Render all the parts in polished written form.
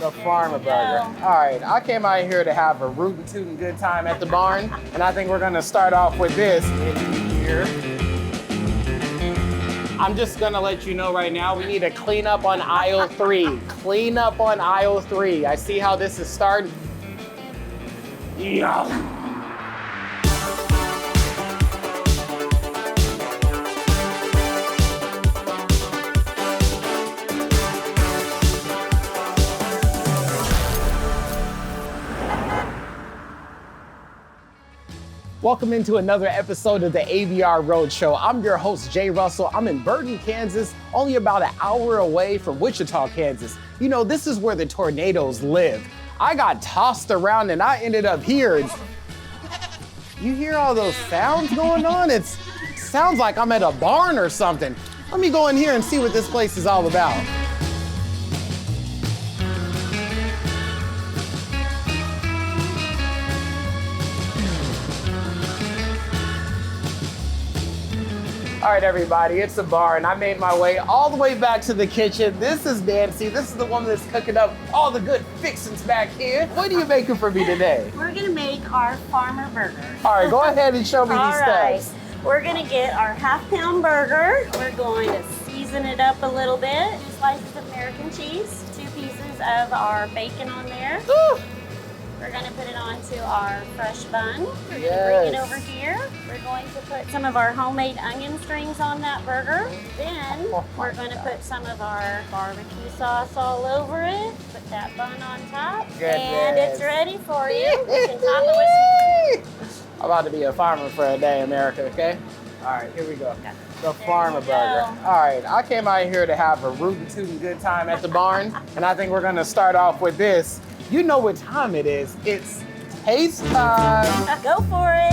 The farmer burger. All right, I came out here to have a rootin' tootin' good time at the barn, and I think we're gonna start off with this here. I'm just gonna let you know right now, we need to clean up on aisle 3. Clean up on aisle 3. I see how this is starting. Yeah. Welcome into another episode of the ABR Roadshow. I'm your host, Jay Russell. I'm in Burrton, Kansas, only about an hour away from Wichita, Kansas. You know, this is where the tornadoes live. I got tossed around and I ended up here. You hear all those sounds going on? It sounds like I'm at a barn or something. Let me go in here and see what this place is all about. All right, everybody, it's a barn. I made my way all the way back to the kitchen. This is Nancy. This is the woman that's cooking up all the good fixings back here. What are you making for me today? We're gonna make our farmer burger. All right, go ahead and show me these steps. We're gonna get our half-pound burger. We're going to season it up a little bit. 2 slices of American cheese, 2 pieces of our bacon on there. Ooh. We're gonna put it onto our fresh bun. We're gonna bring it over here. We're going to put some of our homemade onion strings on that burger. Then we're gonna put some of our barbecue sauce all over it. Put that bun on top. Goodness. And it's ready for you. We can top it with some. I'm about to be a farmer for a day, America, okay? All right, here we go. The farmer burger. All right, I came out here to have a rootin' tootin' good time at the barn, and I think we're gonna start off with this. You know what time it is. It's taste time. Go for it.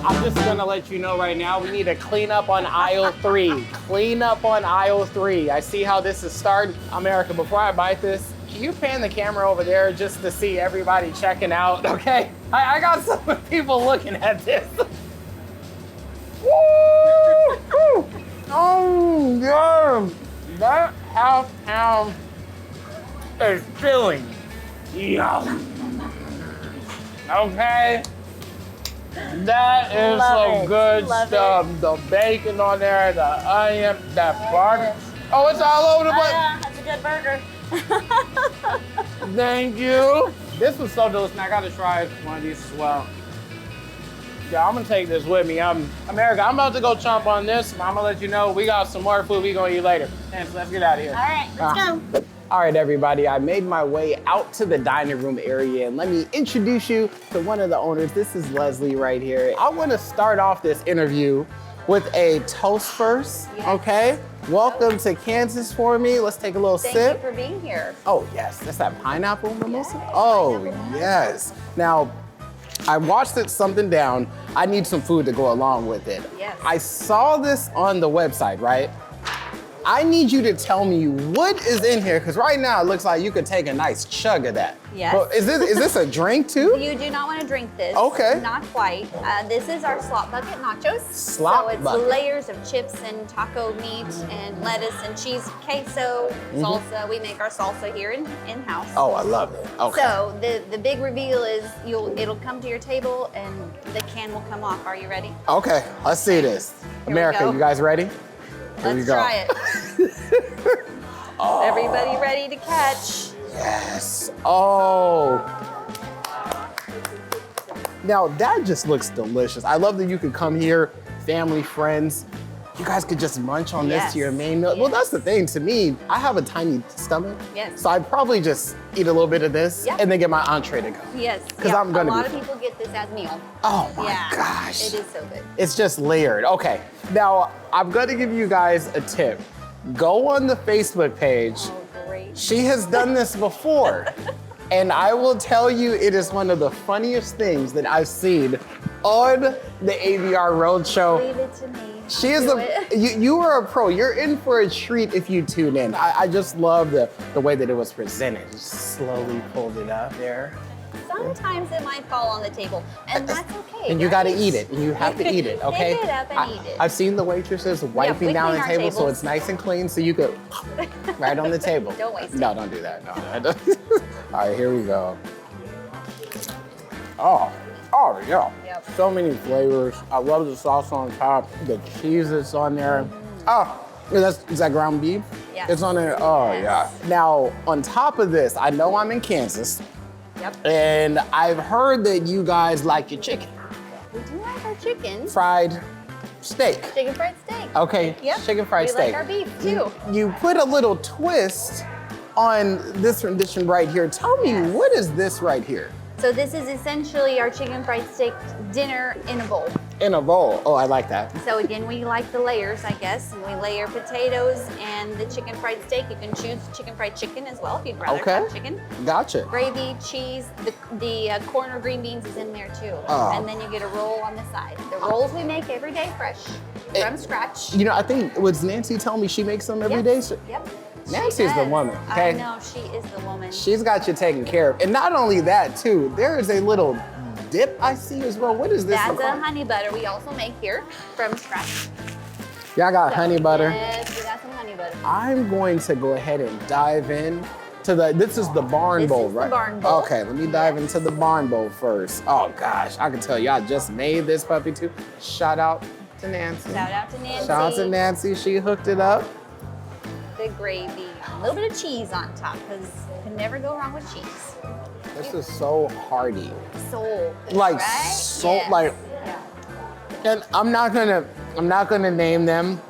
I'm just gonna let you know right now, we need to clean up on aisle 3. Clean up on aisle 3. I see how this is starting. America, before I bite this, can you pan the camera over there just to see everybody checking out, okay? I got some people looking at this. Woo! Oh, yeah. That half-pound is filling. Yum. Okay. That is some good stuff. The bacon on there, the onion, that barbecue. Oh, it's all over the place. Yeah, that's a good burger. Thank you. This was so delicious. I gotta try one of these as well. Yeah, I'm gonna take this with me. America, I'm about to go chomp on this. I'm gonna let you know we got some more food we gonna eat later. And let's get out of here. All right, let's go. All right, everybody, I made my way out to the dining room area, and let me introduce you to one of the owners. This is Leslie right here. I wanna start off this interview with a toast first, okay? Welcome to Kansas for me. Let's take a little sip. Thank you for being here. Oh, yes, that's that pineapple mimosa? Oh, yes. Now, I watched it something down. I need some food to go along with it. Yes. I saw this on the website, right? I need you to tell me what is in here, because right now it looks like you could take a nice chug of that. Yes. But is this a drink too? You do not want to drink this. Okay. Not quite. This is our Slop bucket nachos. Slop So it's bucket. layers of chips and taco meat and lettuce and cheese, queso, salsa. We make our salsa here in-house. Oh, I love it. Okay. So the big reveal is it'll come to your table and the can will come off. Are you ready? Okay, let's see this. we America, go. you guys ready? Here we Let's go. try it. Everybody ready to catch? Yes. Oh. Now that just looks delicious. I love that you could come here, family, friends. You guys could just munch on this to your main meal. Well, that's the thing. To me, I have a tiny stomach. Yes. So I'd probably just eat a little bit of this and then get my entree to go. Yes. Because I'm gonna A lot of people get this as meal. Oh my gosh. It is so good. It's just layered. Okay. Now, I'm gonna give you guys a tip. Go on the Facebook page. Oh, great. She has done this before. And I will tell you, it is one of the funniest things that I've seen on the ABR Roadshow. Leave it to me. She is you are a pro. You're in for a treat if you tune in. I just love the way that it was presented. Just slowly pulled it up there. sometimes it might fall on the table, and that's okay. And you got to right? eat it, and you have to eat it, okay? Pick it up and eat it. I've seen the waitresses wiping we down clean the our table so tables. it's nice and clean, so you could right on the table. Don't waste it. No, don't do that. No. All right, here we go. Oh, yeah. Yep. So many flavors. I love the sauce on top, the cheese that's on there. Oh, is that ground beef? Yes. It's on there. Oh, Yes. yeah. Now, on top of this, I know I'm in Kansas, Yep. and I've heard that you guys like your chicken. We do like our chicken. Fried steak. Chicken fried steak. Okay, Yep. chicken fried we steak. like our beef too. You put a little twist on this rendition right here. Tell me, Yes. what is this right here? So this is essentially our chicken fried steak dinner in a bowl. In a bowl. Oh, I like that. So again, we like the layers, I guess, and we layer potatoes and the chicken fried steak. You can choose chicken fried chicken as well if you'd rather Okay. have chicken. Gotcha. Gravy, cheese, the corn or green beans is in there too. Oh. And then you get a roll on the side. The rolls we make every day fresh from scratch. You know, I think, was Nancy telling me she makes them every Yep. day? Yep. Nancy's She the does. woman, okay? I know, she is the woman. She's got you taken care of. And not only that, too, there is a little dip I see as well. What is this? That's a honey butter we also make here from scratch. Y'all got honey butter. Yes, we got some honey butter. I'm going to go ahead and dive in to this is the barn This bowl, is the right? barn bowl. Okay, let me dive Yes. into the barn bowl first. Oh gosh, I can tell you, I just made this puppy too. Shout out to Nancy. Shout out to Nancy. Shout out to Nancy, she hooked it up. The gravy. A little bit of cheese on top, because you can never go wrong with cheese. This is so hearty. Soul. Like, right? so, Yes. like, Yeah. and I'm not gonna name them.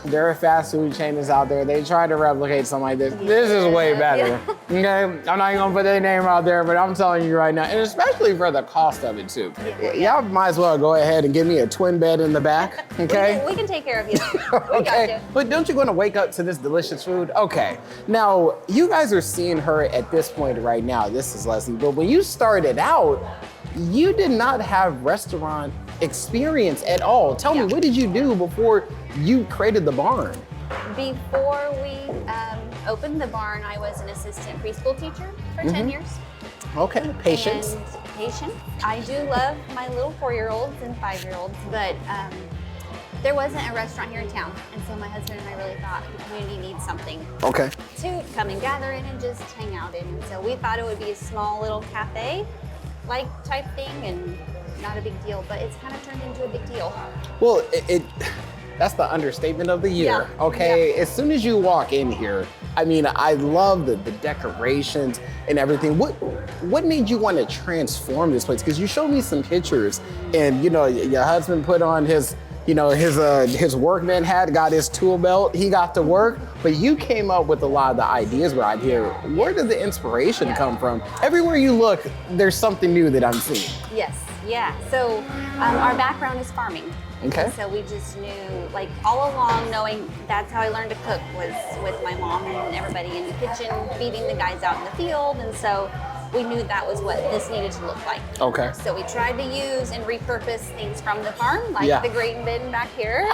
There are fast food chains out there. They try to replicate something like this. This is way better. Okay, I'm not even gonna put their name out there, but I'm telling you right now, and especially for the cost of it too. Y'all might as well go ahead and give me a twin bed in the back. Okay. We can take care of you. We Okay, got you. but don't you want to wake up to this delicious food? Okay, now you guys are seeing her at this point right now. This is Leslie, but when you started out, you did not have restaurant experience at all. Tell me, what did you do before you created the barn? Before we opened the barn, I was an assistant preschool teacher for 10 years. Okay, patience. And patience. I do love my little 4-year-olds and 5-year-olds, but there wasn't a restaurant here in town. And so my husband and I really thought the community needs something Okay. to come and gather in and just hang out in. And so we thought it would be a small little cafe like type thing and not a big deal, but it's kind of turned into a big deal. Well, that's the understatement of the year, Yeah. okay? As soon as you walk in here, I mean, I love the decorations and everything. What made you want to transform this place? Because you showed me some pictures and, you know, your husband put on his workman hat, got his tool belt, he got to work, but you came up with a lot of the ideas right here. Where did the inspiration come from? Everywhere you look, there's something new that I'm seeing. Yes, yeah. So our background is farming. Okay. So we just knew, like all along, knowing that's how I learned to cook was with my mom and everybody in the kitchen, feeding the guys out in the field. And so we knew that was what this needed to look like. Okay. So we tried to use and repurpose things from the farm, like Yeah. the grain bin back here.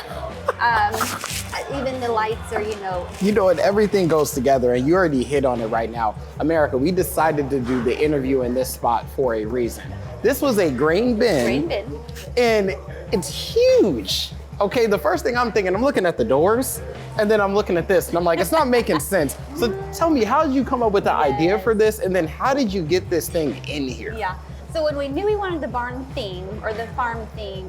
Even the lights are, You know what, everything goes together and you already hit on it right now. America, we decided to do the interview in this spot for a reason. This was a grain bin. And it's huge. Okay, the first thing I'm thinking, I'm looking at the doors and then I'm looking at this and I'm like, it's not making sense. So tell me, how did you come up with the idea for this? And then how did you get this thing in here? Yeah. So when we knew we wanted the barn theme or the farm theme,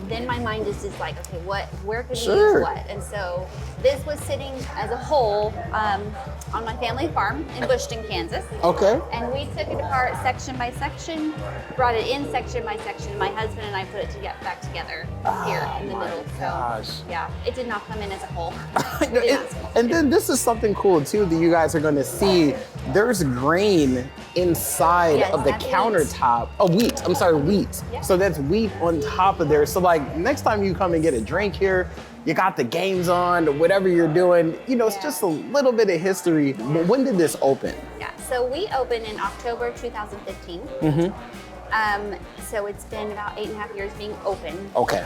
then my mind is just like, okay, where could we use what? And so this was sitting as a whole on my family farm in Bushton, Kansas. Okay. And we took it apart section by section, brought it in section by section. My husband and I put it back together here in the middle. So gosh. yeah, it did not come in as a whole. It did not. And then this is something cool too that you guys are gonna see. There's grain inside Yes, of the that's countertop. Oh, wheat. I'm sorry, wheat. Yeah. So that's wheat on top of there. So like next time you come and get a drink here, you got the games on, whatever you're doing, it's just a little bit of history. But when did this open? Yeah, so we opened in October 2015. So it's been about 8.5 years being open. Okay.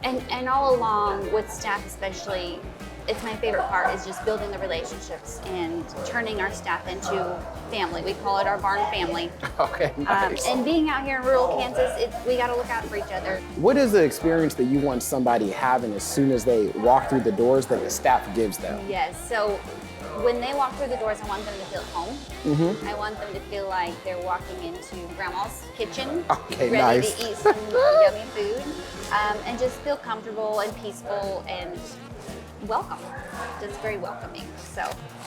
And all along with staff especially, it's my favorite part is just building the relationships and turning our staff into family. We call it our barn family. Okay, nice. And being out here in rural Kansas, we got to look out for each other. What is the experience that you want somebody having as soon as they walk through the doors that the staff gives them? Yes, so when they walk through the doors, I want them to feel at home. I want them to feel like they're walking into grandma's kitchen, Okay, ready nice. to eat some yummy food, and just feel comfortable and peaceful and welcome. Just very welcoming.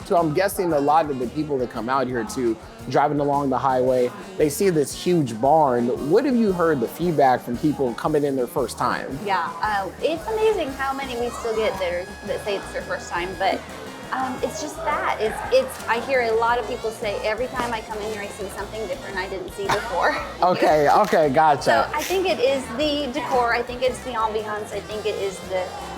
So I'm guessing a lot of the people that come out here too, driving along the highway, they see this huge barn. What have you heard the feedback from people coming in their first time? Yeah, it's amazing how many we still get there that say it's their first time, but it's just that. I hear a lot of people say every time I come in here, I see something different I didn't see before. Okay, gotcha. So I think it is the decor, I think it's the ambiance, I think it is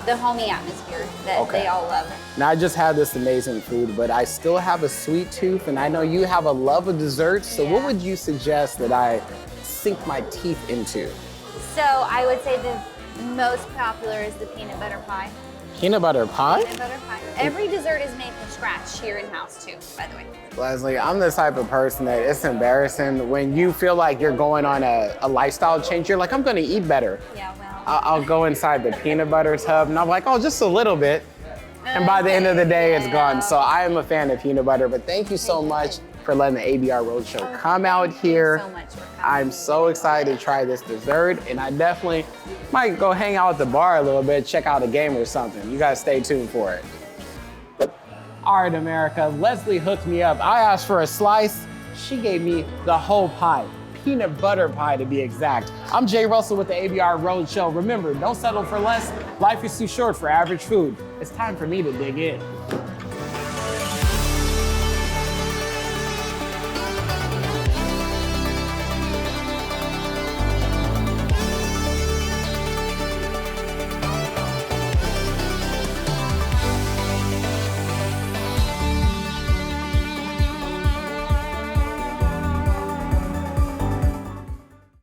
the homey atmosphere that they all love. Now I just had this amazing food, but I still have a sweet tooth, and I know you have a love of desserts, so what would you suggest that I sink my teeth into? So I would say the most popular is the peanut butter pie. Peanut butter pie? Peanut butter pie. Every dessert is made from scratch here in-house too, by the way. Leslie, I'm the type of person that it's embarrassing when you feel like you're going on a lifestyle change. You're like, I'm gonna eat better. Yeah, well. I'll go inside the peanut butter tub and I'm like, oh, just a little bit. And by the end of the day, it's gone. So I am a fan of peanut butter, but thank you so much for letting the ABR Roadshow come out here. Thank you so much for coming. I'm so excited to try this dessert, and I definitely might go hang out at the bar a little bit, check out a game or something. You guys stay tuned for it. All right, America, Leslie hooked me up. I asked for a slice. She gave me the whole pie. Peanut butter pie to be exact. I'm Jay Russell with the ABR Roadshow. Remember, don't settle for less. Life is too short for average food. It's time for me to dig in.